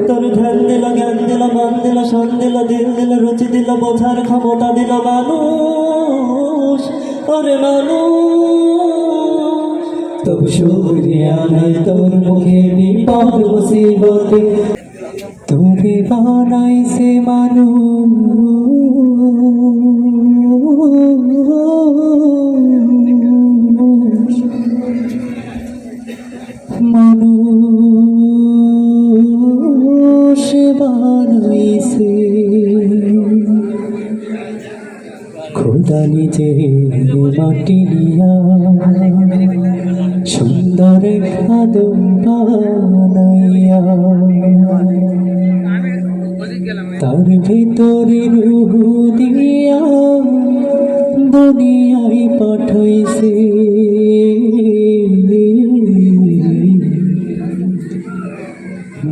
তোর ধ্যান দিল, জ্ঞান দিল, মান দিল, শান দিল, দিল দিল, রুচি দিল, বোঝার ক্ষমতা দিল মানুষ, ওরে মানুষ। তবু শুকরিয়া নাই তোর মুখে বিপদ মুসিবতে, তুমি বানাইছে মানুষ, মানুষ বানাইছে খোদা নিজে মাটি নিয়া সুন্দর খাদম বানাইয়া, তার ভিতরে রূহ দিয়া দুনিয়ায় পাঠাইছে।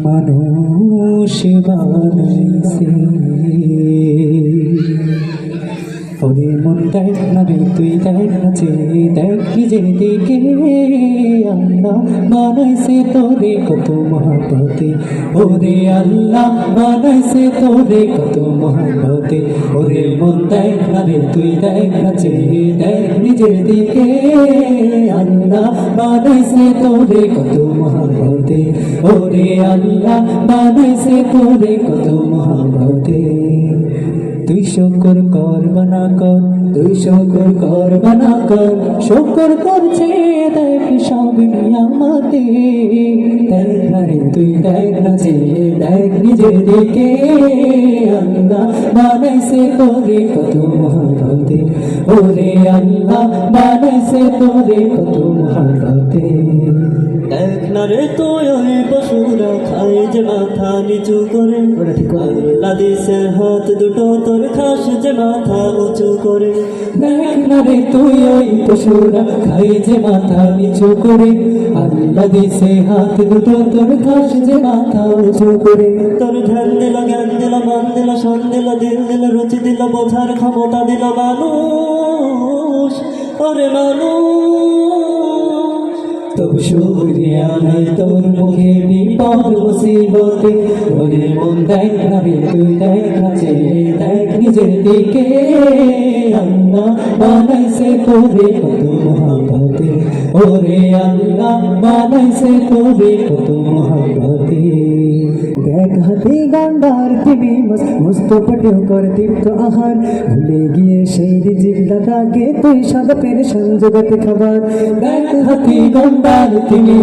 মানুষ বানাইছে। ওরে মন দেখ না রে তুই দেখ না চেয়ে দেখ নিজের দিকে, আল্লাহ বানাইছে তোরে কত মহব্বতে, ওরে আল্লাহ বানাইছে তোরে কত মহব্বতে। ওরে মন দেখ না রে তুই দেখ না চেয়ে দেখ নিজের দিকে, আল্লাহ বানাইছে তোরে কত মহব্বতে, ওরে আল্লাহ বানাইছে তোরে কত মহব্বতে। তুই শুকর কর বানা কর, তুই শুকর কর বানা কর, শুকর করছে দেখ সব নিয়ামতে। দেখ না রে তুই দেখ না যে দেখ নিজের দিকে, আল্লাহ বানাইছে তোরে কত মহব্বতে, ওরে আল্লাহ বানাইছে তোরে কত মহব্বতে। দেখ না রে তুই ওই পশুরা খায় যে মাথা নিচু করে, আল্লাহ দিছে হাত দুটো তোর খাস যে মাথা উঁচু করে। দেখ না রে তুই ওই পশুরা খায় যে মাথা নিচু করে, আল্লাহ দিছে হাত দুটো তোর খাস যে মাথা উঁচু করে। তোর ধ্যান দিল, জ্ঞান দিল, মান দিল, শান দিল, দিল দিল, রুচি দিল, বোঝার ক্ষমতা দিল মানুষ, ওরে মানুষ। তবু শুকরিয়া নাই তোর মুখে বিপদ মুসিবতে, ওরে মন দেখ না রে তুই দেখ না চেয়ে দেখ নিজের দিকে, আল্লাহ বানাইছে তোরে কত মহব্বতে, ওরে আল্লাহ বানাইছে তোরে কত মহব্বতে। দেখ হাতি গন্ডার তিনি মস্ত পটেও কর দীপ্ত আহার, ভুলে গিয়ে সেই রিজিক দাদাকে তুই সাদপের সংযোগতে খাবার। দেখ হাতি গন্ডার তিনি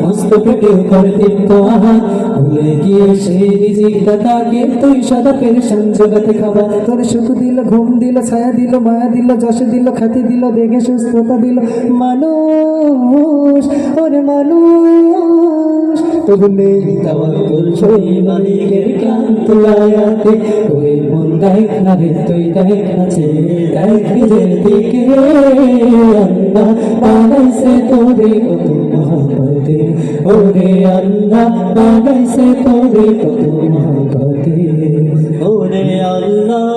মস্ত পটেও কর দীপ্ত আহার, ভুলে গিয়ে সেই রিজিক দাদাকে তুই সাদপের সংযোগতে খাবার। তোর সুখ দিল, ঘুম দিল, ছায়া দিল, মায়া দিল, যশ দিল, খ্যাতি দিল, দেখে সুস্থতা দিল মানুষ, ওরে মানুষ। তবু নেই তাওয়াক্কুল সেই মালিকের ক্লান্ত আয়াতে, ওরে মন দেখ না রে তুই দেখ না চেয়ে দেখ নিজের দিকে, আল্লাহ বানাইছে তোরে কত মহব্বতে, ওরে আল্লাহ বানাইছে তোরে কত মহব্বতে, ওরে আল্লাহ